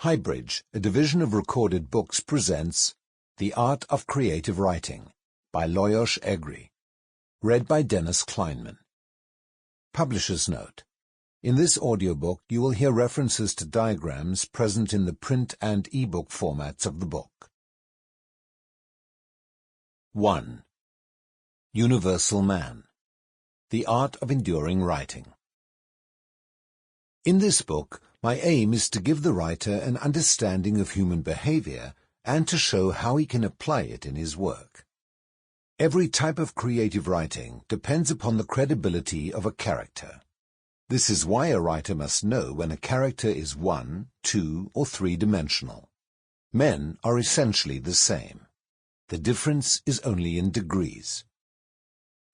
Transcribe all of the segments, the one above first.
Highbridge, a division of Recorded Books, presents The Art of Creative Writing by Lajos Egri. Read by Kleinman. Publisher's Note. In this audiobook you will hear references to diagrams present in the print and e-book formats of the book. 1. Universal Man. The Art of Enduring Writing. In this book, my aim is to give the writer an understanding of human behavior and to show how he can apply it in his work. Every type of creative writing depends upon the credibility of a character. This is why a writer must know when a character is 1, 2, or 3-dimensional. Men are essentially the same. The difference is only in degrees.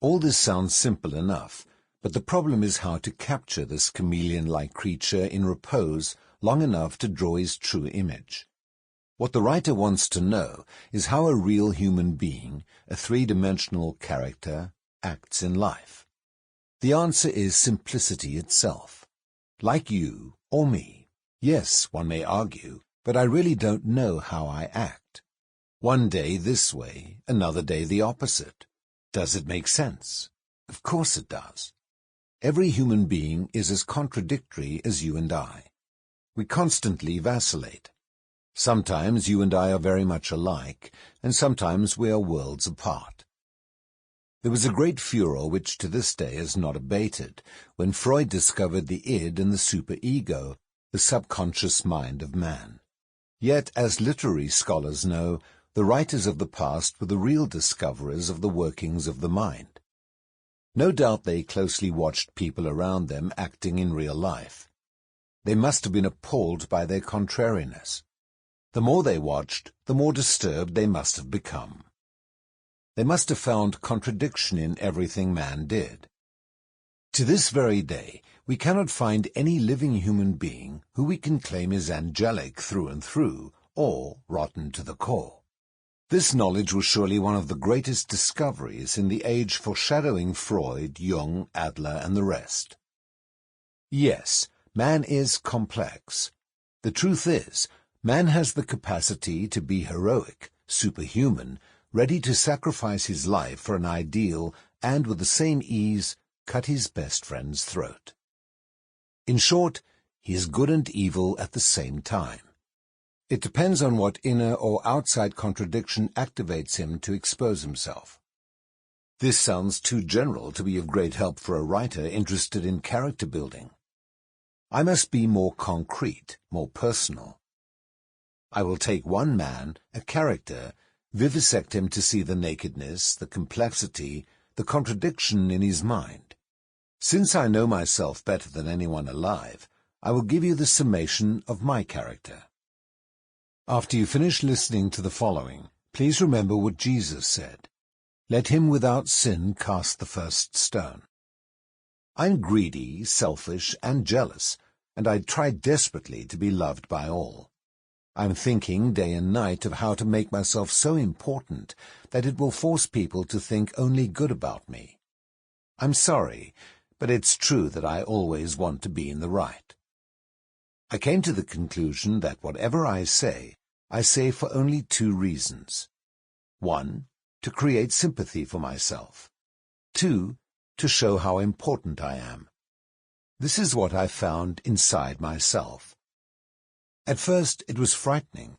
All this sounds simple enough, but the problem is how to capture this chameleon-like creature in repose long enough to draw his true image. What the writer wants to know is how a real human being, a 3-dimensional character, acts in life. The answer is simplicity itself. Like you or me. Yes, one may argue, but I really don't know how I act. One day this way, another day the opposite. Does it make sense? Of course it does. Every human being is as contradictory as you and I. We constantly vacillate. Sometimes you and I are very much alike, and sometimes we are worlds apart. There was a great furor which to this day has not abated, when Freud discovered the id and the superego, the subconscious mind of man. Yet, as literary scholars know, the writers of the past were the real discoverers of the workings of the mind. No doubt they closely watched people around them acting in real life. They must have been appalled by their contrariness. The more they watched, the more disturbed they must have become. They must have found contradiction in everything man did. To this very day, we cannot find any living human being who we can claim is angelic through and through, or rotten to the core. This knowledge was surely one of the greatest discoveries in the age foreshadowing Freud, Jung, Adler, and the rest. Yes, man is complex. The truth is, man has the capacity to be heroic, superhuman, ready to sacrifice his life for an ideal and with the same ease cut his best friend's throat. In short, he is good and evil at the same time. It depends on what inner or outside contradiction activates him to expose himself. This sounds too general to be of great help for a writer interested in character building. I must be more concrete, more personal. I will take one man, a character, vivisect him to see the nakedness, the complexity, the contradiction in his mind. Since I know myself better than anyone alive, I will give you the summation of my character. After you finish listening to the following, please remember what Jesus said. Let him without sin cast the first stone. I'm greedy, selfish, and jealous, and I try desperately to be loved by all. I'm thinking day and night of how to make myself so important that it will force people to think only good about me. I'm sorry, but it's true that I always want to be in the right. I came to the conclusion that whatever I say for only 2 reasons. 1, to create sympathy for myself. 2, to show how important I am. This is what I found inside myself. At first it was frightening.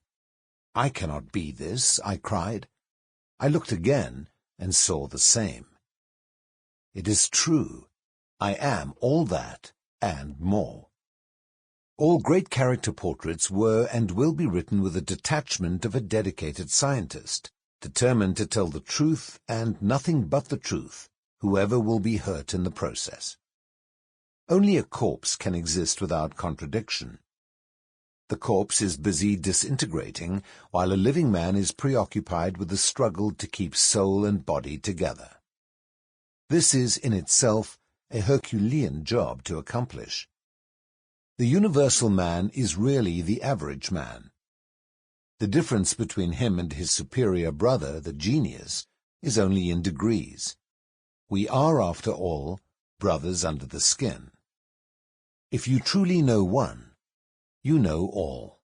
I cannot be this, I cried. I looked again and saw the same. It is true. I am all that and more. All great character portraits were and will be written with the detachment of a dedicated scientist, determined to tell the truth and nothing but the truth, whoever will be hurt in the process. Only a corpse can exist without contradiction. The corpse is busy disintegrating, while a living man is preoccupied with the struggle to keep soul and body together. This is in itself a Herculean job to accomplish. The universal man is really the average man. The difference between him and his superior brother, the genius, is only in degrees. We are, after all, brothers under the skin. If you truly know one, you know all.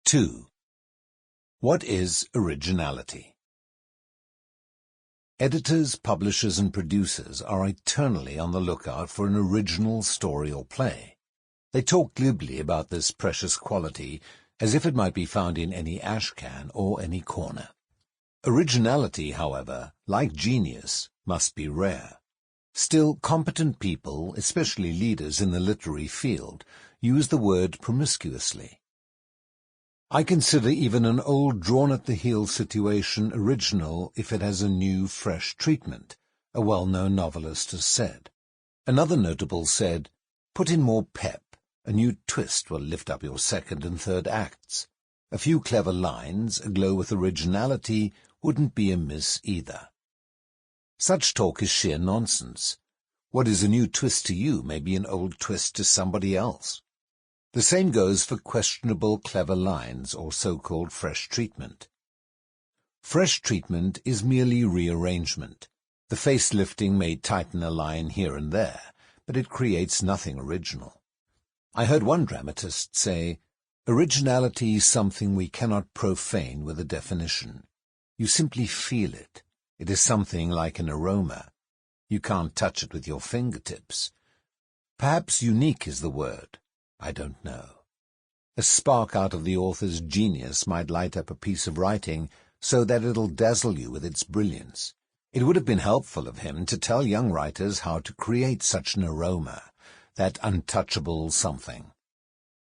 2. What is originality? Editors, publishers, and producers are eternally on the lookout for an original story or play. They talk glibly about this precious quality as if it might be found in any ashcan or any corner. Originality, however, like genius, must be rare. Still, competent people, especially leaders in the literary field, use the word promiscuously. I consider even an old drawn-at-the-heel situation original if it has a new, fresh treatment, a well-known novelist has said. Another notable said, "Put in more pep. A new twist will lift up your second and third acts. A few clever lines, aglow with originality, wouldn't be amiss either." Such talk is sheer nonsense. What is a new twist to you may be an old twist to somebody else. The same goes for questionable clever lines or so-called fresh treatment. Fresh treatment is merely rearrangement. The facelifting may tighten a line here and there, but it creates nothing original. I heard one dramatist say, "Originality is something we cannot profane with a definition. You simply feel it. It is something like an aroma. You can't touch it with your fingertips." Perhaps unique is the word. I don't know. A spark out of the author's genius might light up a piece of writing so that it'll dazzle you with its brilliance. It would have been helpful of him to tell young writers how to create such an aroma, that untouchable something.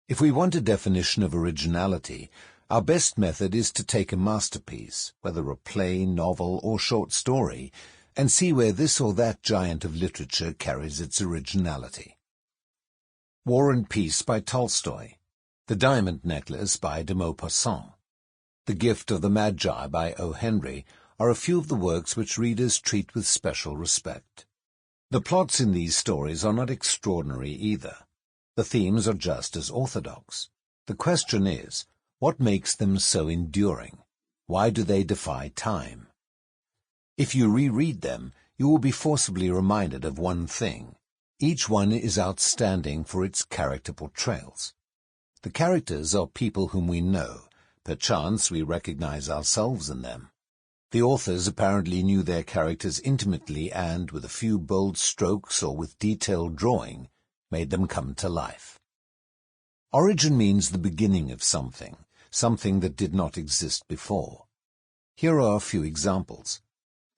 If we want a definition of originality, our best method is to take a masterpiece, whether a play, novel, or short story, and see where this or that giant of literature carries its originality. War and Peace by Tolstoy, The Diamond Necklace by de Maupassant, The Gift of the Magi by O. Henry are a few of the works which readers treat with special respect. The plots in these stories are not extraordinary either. The themes are just as orthodox. The question is, what makes them so enduring? Why do they defy time? If you reread them, you will be forcibly reminded of one thing. Each one is outstanding for its character portrayals. The characters are people whom we know. Perchance we recognize ourselves in them. The authors apparently knew their characters intimately and, with a few bold strokes or with detailed drawing, made them come to life. Origin means the beginning of something, something that did not exist before. Here are a few examples.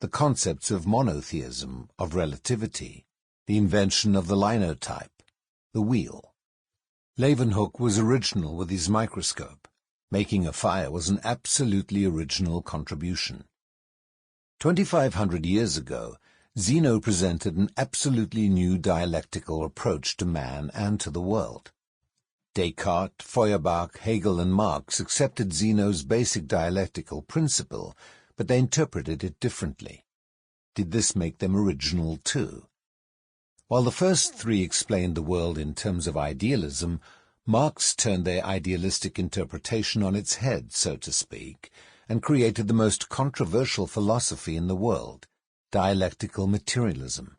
The concepts of monotheism, of relativity, the invention of the linotype, the wheel. Leeuwenhoek was original with his microscope. Making a fire was an absolutely original contribution. 2,500 years ago, Zeno presented an absolutely new dialectical approach to man and to the world. Descartes, Feuerbach, Hegel, and Marx accepted Zeno's basic dialectical principle, but they interpreted it differently. Did this make them original too? While the first three explained the world in terms of idealism, Marx turned their idealistic interpretation on its head, so to speak, and created the most controversial philosophy in the world, dialectical materialism.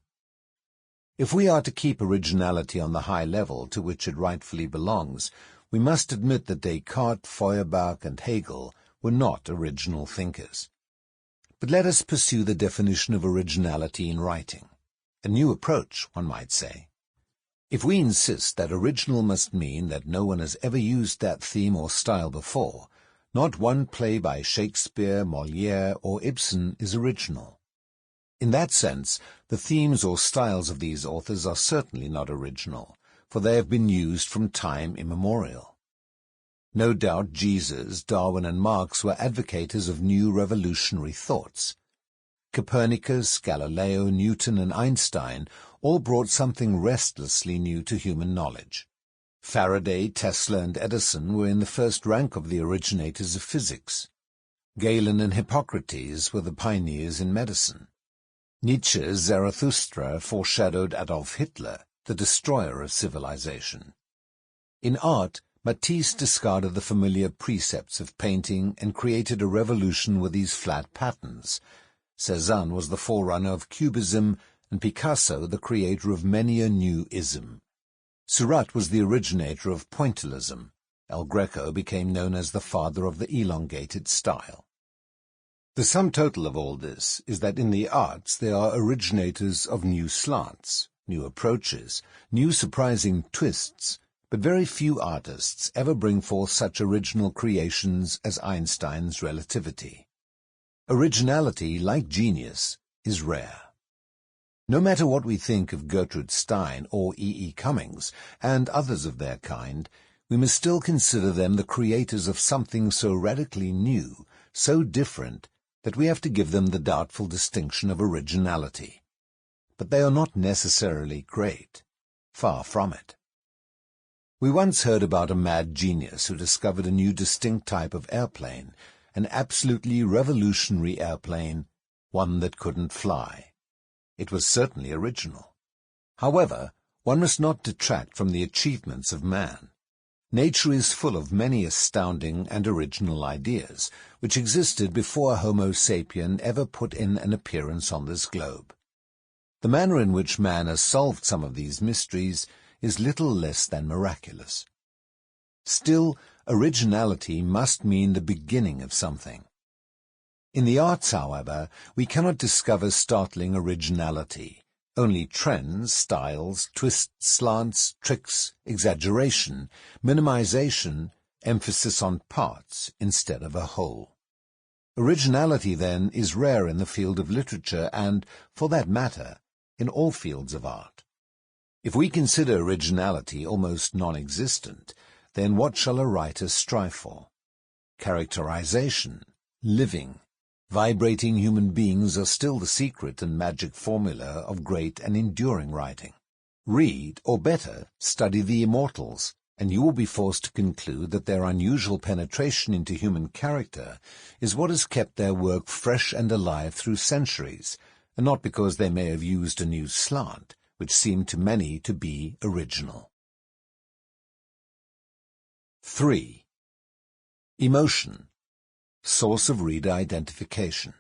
If we are to keep originality on the high level to which it rightfully belongs, we must admit that Descartes, Feuerbach, and Hegel were not original thinkers. But let us pursue the definition of originality in writing. A new approach, one might say. If we insist that original must mean that no one has ever used that theme or style before, not one play by Shakespeare, Molière, or Ibsen is original. In that sense, the themes or styles of these authors are certainly not original, for they have been used from time immemorial. No doubt Jesus, Darwin, and Marx were advocates of new revolutionary thoughts. Copernicus, Galileo, Newton, and Einstein all brought something restlessly new to human knowledge. Faraday, Tesla, and Edison were in the first rank of the originators of physics. Galen and Hippocrates were the pioneers in medicine. Nietzsche's Zarathustra foreshadowed Adolf Hitler, the destroyer of civilization. In art, Matisse discarded the familiar precepts of painting and created a revolution with these flat patterns. Cézanne was the forerunner of Cubism, and Picasso the creator of many a new ism. Seurat was the originator of pointillism. El Greco became known as the father of the elongated style. The sum total of all this is that in the arts they are originators of new slants, new approaches, new surprising twists, but very few artists ever bring forth such original creations as Einstein's relativity. Originality, like genius, is rare. No matter what we think of Gertrude Stein or E. Cummings and others of their kind, we must still consider them the creators of something so radically new, so different, that we have to give them the doubtful distinction of originality. But they are not necessarily great. Far from it. We once heard about a mad genius who discovered a new distinct type of airplane, an absolutely revolutionary airplane, one that couldn't fly. It was certainly original. However, one must not detract from the achievements of man. Nature is full of many astounding and original ideas, which existed before Homo sapien ever put in an appearance on this globe. The manner in which man has solved some of these mysteries is little less than miraculous. Still, originality must mean the beginning of something. In the arts, however, we cannot discover startling originality, only trends, styles, twists, slants, tricks, exaggeration, minimization, emphasis on parts instead of a whole. Originality, then, is rare in the field of literature and, for that matter, in all fields of art. If we consider originality almost non-existent, then what shall a writer strive for? Characterization, living, vibrating human beings are still the secret and magic formula of great and enduring writing. Read, or better, study the immortals, and you will be forced to conclude that their unusual penetration into human character is what has kept their work fresh and alive through centuries, and not because they may have used a new slant, which seemed to many to be original. 3. Emotion, source of reader identification.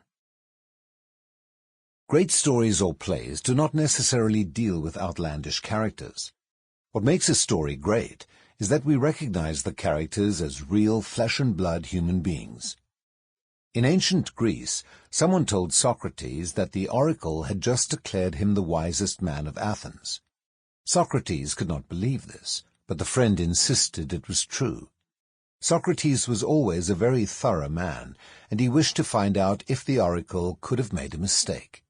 Great stories or plays do not necessarily deal with outlandish characters. What makes a story great is that we recognize the characters as real flesh-and-blood human beings. In ancient Greece, someone told Socrates that the oracle had just declared him the wisest man of Athens. Socrates could not believe this, but the friend insisted it was true. Socrates was always a very thorough man, and he wished to find out if the oracle could have made a mistake.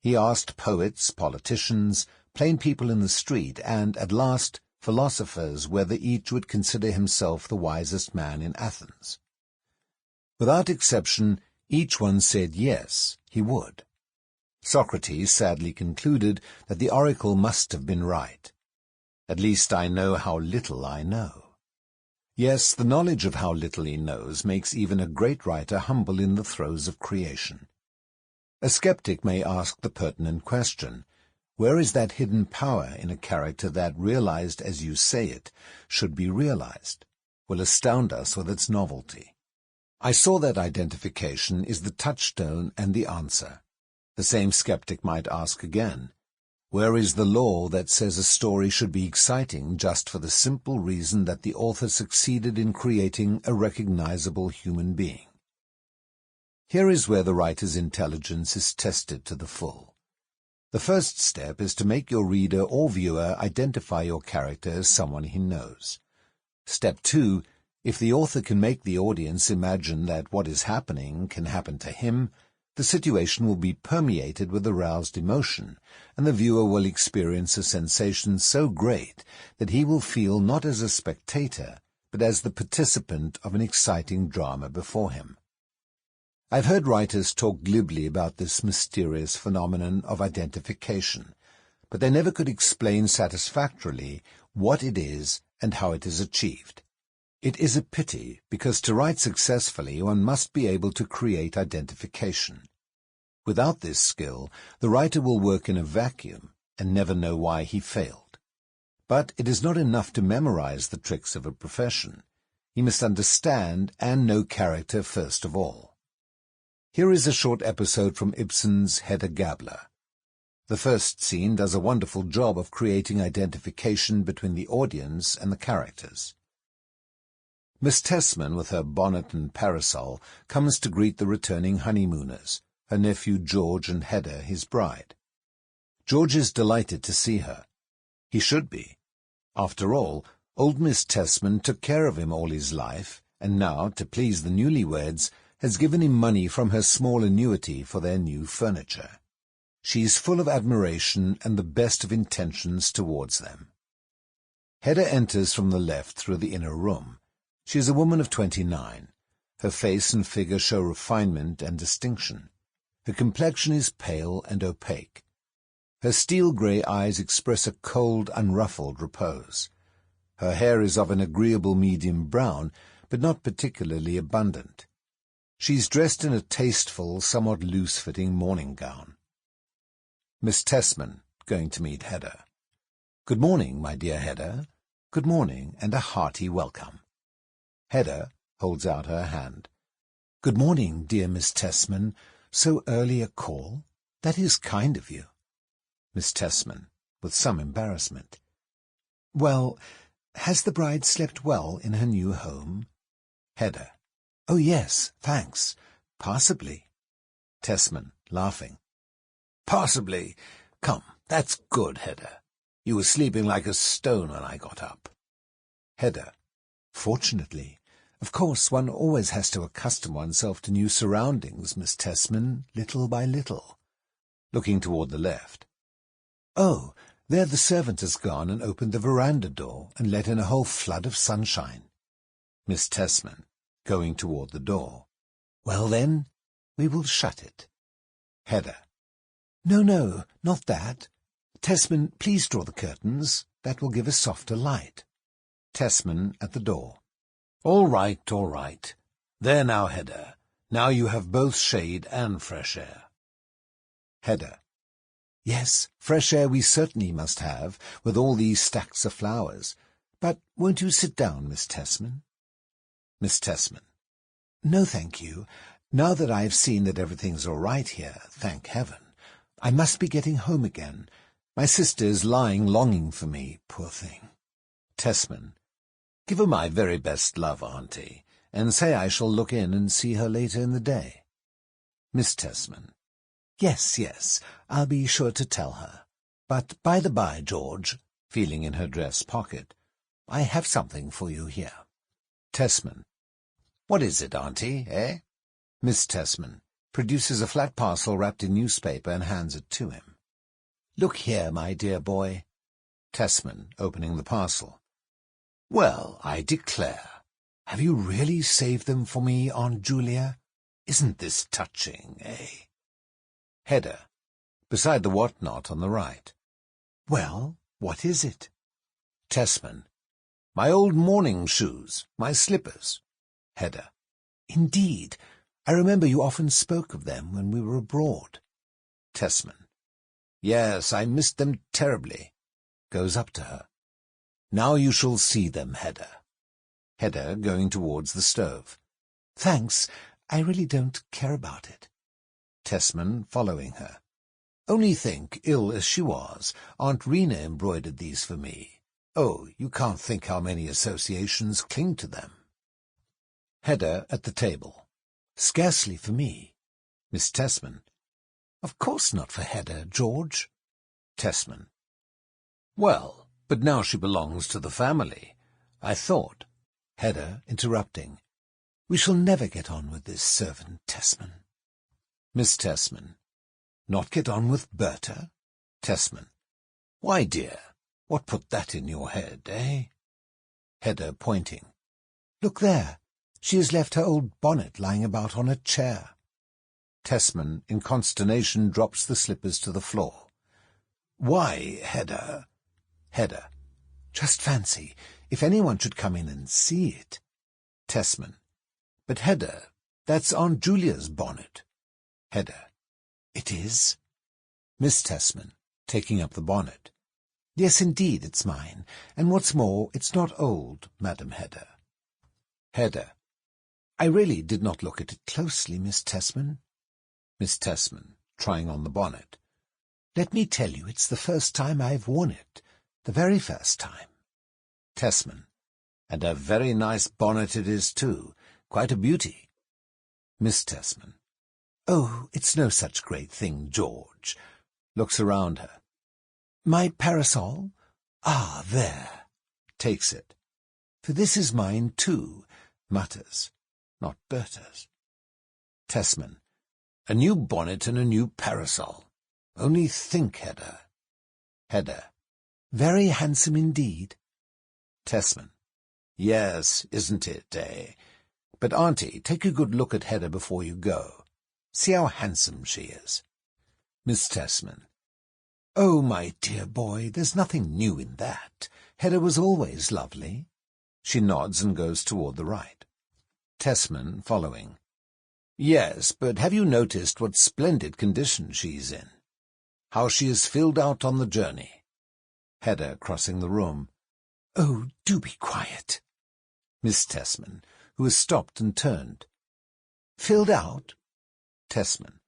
He asked poets, politicians, plain people in the street, and, at last, philosophers whether each would consider himself the wisest man in Athens. Without exception, each one said yes, he would. Socrates sadly concluded that the oracle must have been right. At least I know how little I know. Yes, the knowledge of how little he knows makes even a great writer humble in the throes of creation. A skeptic may ask the pertinent question, where is that hidden power in a character that, realized as you say it, should be realized, will astound us with its novelty? I saw that identification is the touchstone and the answer. The same skeptic might ask again, where is the law that says a story should be exciting just for the simple reason that the author succeeded in creating a recognizable human being? Here is where the writer's intelligence is tested to the full. The first step is to make your reader or viewer identify your character as someone he knows. Step 2, if the author can make the audience imagine that what is happening can happen to him, the situation will be permeated with aroused emotion, and the viewer will experience a sensation so great that he will feel not as a spectator, but as the participant of an exciting drama before him. I've heard writers talk glibly about this mysterious phenomenon of identification, but they never could explain satisfactorily what it is and how it is achieved. It is a pity, because to write successfully one must be able to create identification. Without this skill, the writer will work in a vacuum and never know why he failed. But it is not enough to memorize the tricks of a profession. He must understand and know character first of all. Here is a short episode from Ibsen's Hedda Gabler. The first scene does a wonderful job of creating identification between the audience and the characters. Miss Tessman, with her bonnet and parasol, comes to greet the returning honeymooners, her nephew George and Hedda, his bride. George is delighted to see her. He should be. After all, old Miss Tessman took care of him all his life, and now, to please the newlyweds, has given him money from her small annuity for their new furniture. She is full of admiration and the best of intentions towards them. Hedda enters from the left through the inner room. She is a woman of 29. Her face and figure show refinement and distinction. Her complexion is pale and opaque. Her steel-grey eyes express a cold, unruffled repose. Her hair is of an agreeable medium brown, but not particularly abundant. She is dressed in a tasteful, somewhat loose-fitting morning gown. Miss Tessman, going to meet Hedda. "Good morning, my dear Hedda. Good morning, and a hearty welcome." Hedda holds out her hand. "Good morning, dear Miss Tessman. So early a call? That is kind of you." Miss Tessman, with some embarrassment. "Well, has the bride slept well in her new home?" Hedda. "Oh, yes, thanks. Passably." Tessman, laughing. "Passably. Come, that's good, Hedda. You were sleeping like a stone when I got up." Hedda. "Fortunately. Of course, one always has to accustom oneself to new surroundings, Miss Tessman, little by little." Looking toward the left. "Oh, there the servant has gone and opened the veranda door and let in a whole flood of sunshine." Miss Tessman, going toward the door. "Well, then, we will shut it." Hedda. No, not that. Tessman, please draw the curtains. That will give a softer light." Tessman at the door. All right. There now, Hedda. Now you have both shade and fresh air." Hedda. "Yes, fresh air we certainly must have, with all these stacks of flowers. But won't you sit down, Miss Tessman?" Miss Tessman. "No, thank you. Now that I have seen that everything's all right here, thank heaven. I must be getting home again. My sister is lying longing for me, poor thing." Tessman. "Give her my very best love, Auntie, and say I shall look in and see her later in the day." Miss Tessman. Yes, I'll be sure to tell her. But by the by, George," feeling in her dress pocket, "I have something for you here." Tessman. "What is it, Auntie, eh?" Miss Tessman produces a flat parcel wrapped in newspaper and hands it to him. "Look here, my dear boy." Tessman, opening the parcel. "Well, I declare. Have you really saved them for me, Aunt Julia? Isn't this touching, eh?" Hedda, beside the whatnot on the right. "Well, what is it?" Tessman. "My old morning shoes, my slippers." Hedda. "Indeed. I remember you often spoke of them when we were abroad." Tessman. "Yes, I missed them terribly." Goes up to her. "Now you shall see them, Hedda." Hedda, going towards the stove. "Thanks, I really don't care about it." Tessman, following her. "Only think, ill as she was, Aunt Rena embroidered these for me. Oh, you can't think how many associations cling to them." Hedda at the table. "Scarcely for me." Miss Tessman. "Of course not for Hedda, George." Tessman. "Well, but now she belongs to the family. I thought—" Hedda, interrupting. "We shall never get on with this servant, Tessman." Miss Tessman. "Not get on with Berta?" Tessman. "Why, dear, what put that in your head, eh?" Hedda, pointing. "Look there. She has left her old bonnet lying about on a chair." Tessman, in consternation, drops the slippers to the floor. "Why, Hedda—" Hedda. "Just fancy, if anyone should come in and see it." Tessman. "But, Hedda, that's Aunt Julia's bonnet." Hedda. "It is?" Miss Tessman, taking up the bonnet. "Yes, indeed, it's mine. And what's more, it's not old, Madam Hedda." Hedda. "I really did not look at it closely, Miss Tessman." Miss Tessman, trying on the bonnet. "Let me tell you, it's the first time I've worn it. The very first time." Tessman. And a very nice bonnet it is, too. Quite a beauty. Miss Tessman. Oh, it's no such great thing, George. Looks around her. My parasol? Ah, there. Takes it. For this is mine, too, mutters, not Berta's. Tessman. A new bonnet and a new parasol. Only think, Hedda. Hedda. Very handsome indeed. Tessman. Yes, isn't it, eh? But, Auntie, take a good look at Hedda before you go. See how handsome she is. Miss Tessman. Oh, my dear boy, there's nothing new in that. Hedda was always lovely. She nods and goes toward the right. Tessman, following. Yes, but have you noticed what splendid condition she's in? How she is filled out on the journey? Hedda, crossing the room. Oh, do be quiet. Miss Tessman, who has stopped and turned. Filled out? Tessman.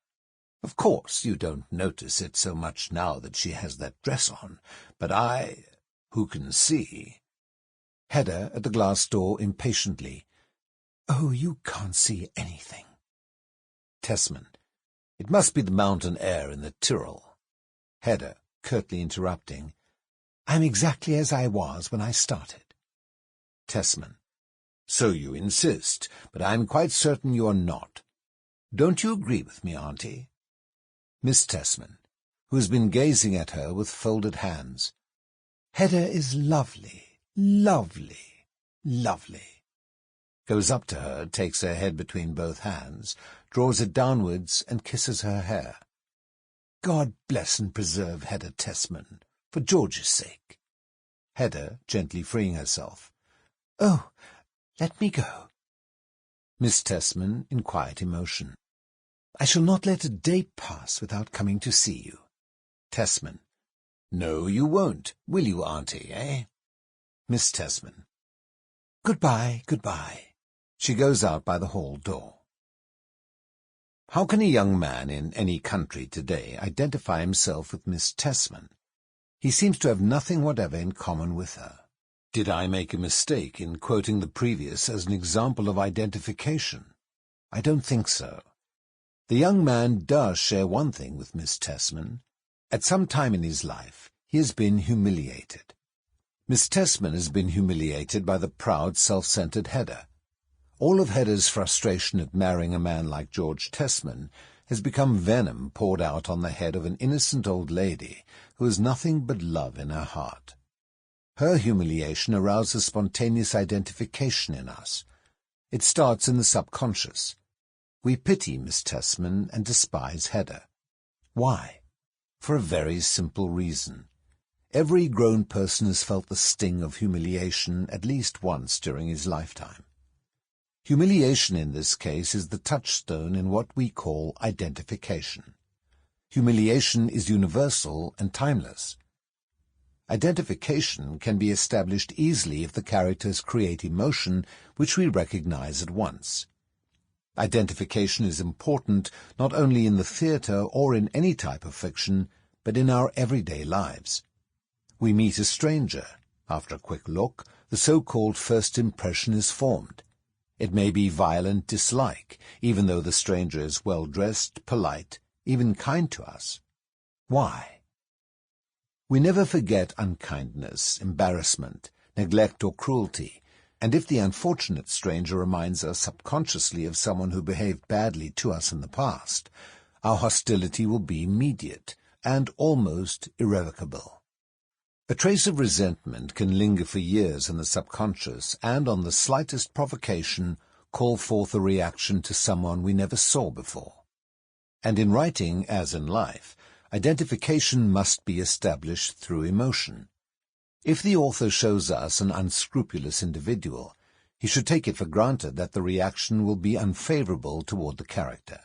Of course, you don't notice it so much now that she has that dress on, but I, who can see... Hedda, at the glass door, impatiently. Oh, you can't see anything. Tessman. It must be the mountain air in the Tyrol. Hedda, curtly interrupting. I'm exactly as I was when I started. Tessman. So you insist, but I'm quite certain you are not. Don't you agree with me, Auntie? Miss Tessman, who has been gazing at her with folded hands. Hedda is lovely, lovely, lovely. Goes up to her, takes her head between both hands, draws it downwards, and kisses her hair. God bless and preserve Hedda Tessman, for George's sake. Hedda, gently freeing herself. Oh, let me go. Miss Tessman, in quiet emotion. I shall not let a day pass without coming to see you. Tessman. No, you won't, will you, Auntie, eh? Miss Tessman. Goodbye, goodbye. She goes out by the hall door. How can a young man in any country today identify himself with Miss Tessman? He seems to have nothing whatever in common with her. Did I make a mistake in quoting the previous as an example of identification? I don't think so. The young man does share one thing with Miss Tessman. At some time in his life, he has been humiliated. Miss Tessman has been humiliated by the proud, self-centered Hedda. All of Hedda's frustration at marrying a man like George Tessman has become venom poured out on the head of an innocent old lady who has nothing but love in her heart. Her humiliation arouses spontaneous identification in us. It starts in the subconscious. We pity Miss Tessman and despise Hedda. Why? For a very simple reason. Every grown person has felt the sting of humiliation at least once during his lifetime. Humiliation in this case is the touchstone in what we call identification. Humiliation is universal and timeless. Identification can be established easily if the characters create emotion which we recognize at once. Identification is important not only in the theatre or in any type of fiction, but in our everyday lives. We meet a stranger. After a quick look, the so-called first impression is formed. It may be violent dislike, even though the stranger is well-dressed, polite, even kind to us. Why? We never forget unkindness, embarrassment, neglect or cruelty, and if the unfortunate stranger reminds us subconsciously of someone who behaved badly to us in the past, our hostility will be immediate and almost irrevocable. A trace of resentment can linger for years in the subconscious and, on the slightest provocation, call forth a reaction to someone we never saw before. And in writing, as in life, identification must be established through emotion. If the author shows us an unscrupulous individual, he should take it for granted that the reaction will be unfavorable toward the character.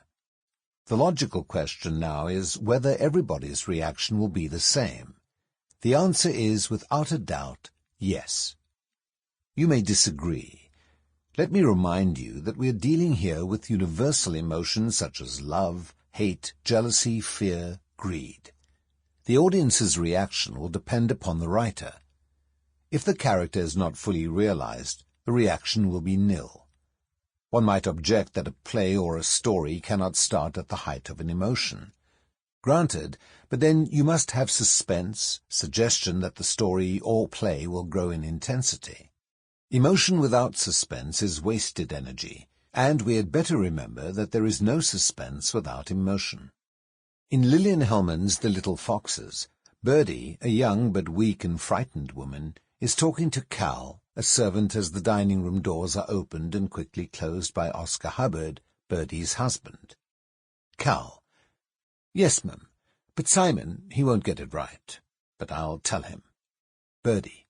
The logical question now is whether everybody's reaction will be the same. The answer is, without a doubt, yes. You may disagree. Let me remind you that we are dealing here with universal emotions such as love, hate, jealousy, fear, greed. The audience's reaction will depend upon the writer. If the character is not fully realized, the reaction will be nil. One might object that a play or a story cannot start at the height of an emotion. Granted, but then you must have suspense, suggestion that the story or play will grow in intensity. Emotion without suspense is wasted energy, and we had better remember that there is no suspense without emotion. In Lillian Hellman's The Little Foxes, Birdie, a young but weak and frightened woman, is talking to Cal, a servant, as the dining-room doors are opened and quickly closed by Oscar Hubbard, Birdie's husband. Cal: "Yes, ma'am, but Simon, he won't get it right, but I'll tell him." Birdie: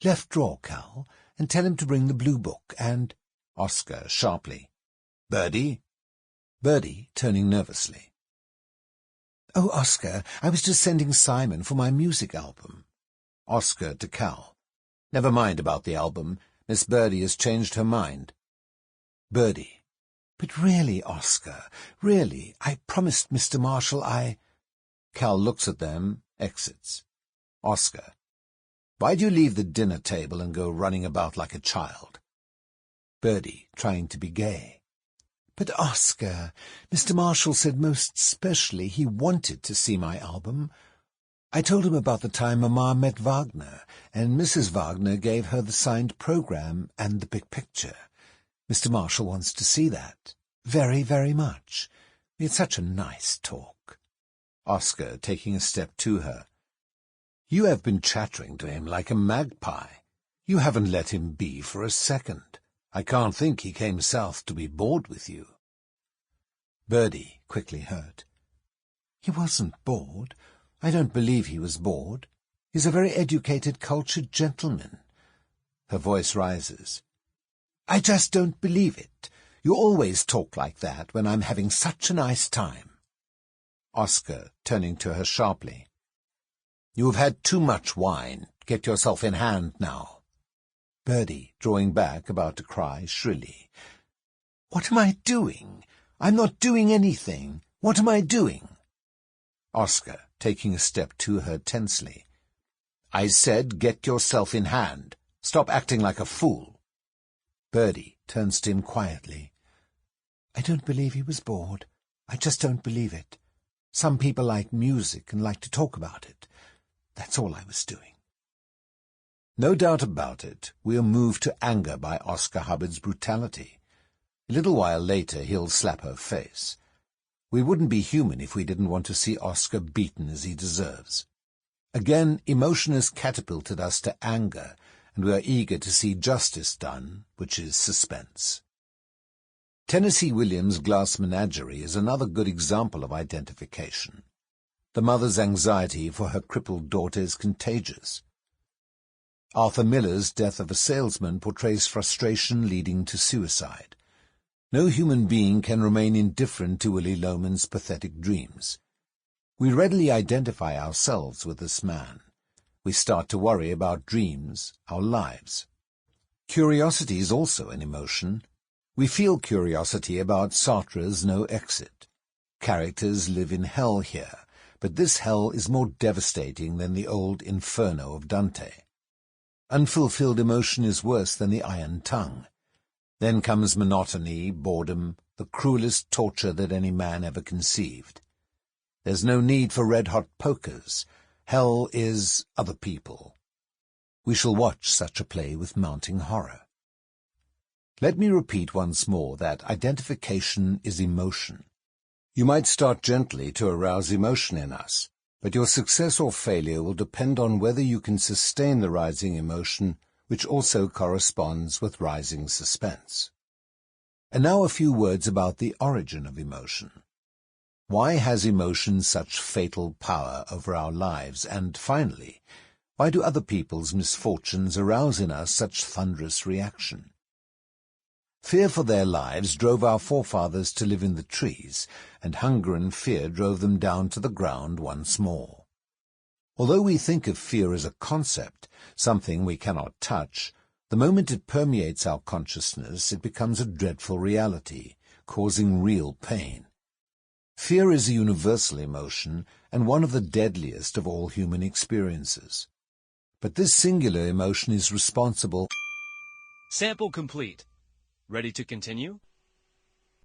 "Left drawer, Cal, and tell him to bring the blue book and—" Oscar sharply: "Birdie?" Birdie, turning nervously: "Oh, Oscar, I was just sending Simon for my music album." Oscar to Cal: "Never mind about the album. Miss Birdie has changed her mind." Birdie: "But really, Oscar, really, I promised Mr. Marshall I—" Cal looks at them, exits. Oscar: "Why do you leave the dinner table and go running about like a child?" Birdie, trying to be gay: "But, Oscar, Mr. Marshall said most specially he wanted to see my album. I told him about the time Mamma met Wagner, and Mrs. Wagner gave her the signed program and the big picture. Mr. Marshall wants to see that. Very, very much. We had such a nice talk." Oscar, taking a step to her: "You have been chattering to him like a magpie. You haven't let him be for a second. I can't think he came south to be bored with you." Birdie, quickly hurt: "He wasn't bored. I don't believe he was bored. He's a very educated, cultured gentleman." Her voice rises: "I just don't believe it. You always talk like that when I'm having such a nice time." Oscar, turning to her sharply: "You have had too much wine. Get yourself in hand now." Birdie, drawing back, about to cry shrilly: "What am I doing? I'm not doing anything. What am I doing?" Oscar, taking a step to her tensely: "I said get yourself in hand. Stop acting like a fool." Birdie turns to him quietly: "I don't believe he was bored. I just don't believe it. Some people like music and like to talk about it. That's all I was doing." No doubt about it, we are moved to anger by Oscar Hubbard's brutality. A little while later he'll slap her face. We wouldn't be human if we didn't want to see Oscar beaten as he deserves. Again, emotion has catapulted us to anger, and we are eager to see justice done, which is suspense. Tennessee Williams' Glass Menagerie is another good example of identification. The mother's anxiety for her crippled daughter is contagious. Arthur Miller's Death of a Salesman portrays frustration leading to suicide. No human being can remain indifferent to Willy Loman's pathetic dreams. We readily identify ourselves with this man. We start to worry about dreams, our lives. Curiosity is also an emotion. We feel curiosity about Sartre's No Exit. Characters live in hell here, but this hell is more devastating than the old inferno of Dante. Unfulfilled emotion is worse than the iron tongue. Then comes monotony, boredom, the cruelest torture that any man ever conceived. There's no need for red-hot pokers. Hell is other people. We shall watch such a play with mounting horror. Let me repeat once more that identification is emotion. You might start gently to arouse emotion in us, but your success or failure will depend on whether you can sustain the rising emotion, which also corresponds with rising suspense. And now a few words about the origin of emotion. Why has emotion such fatal power over our lives? And finally, why do other people's misfortunes arouse in us such thunderous reaction? Fear for their lives drove our forefathers to live in the trees, and hunger and fear drove them down to the ground once more. Although we think of fear as a concept, something we cannot touch, the moment it permeates our consciousness, it becomes a dreadful reality, causing real pain. Fear is a universal emotion and one of the deadliest of all human experiences. but this singular emotion is responsible. Sample complete. Ready to continue?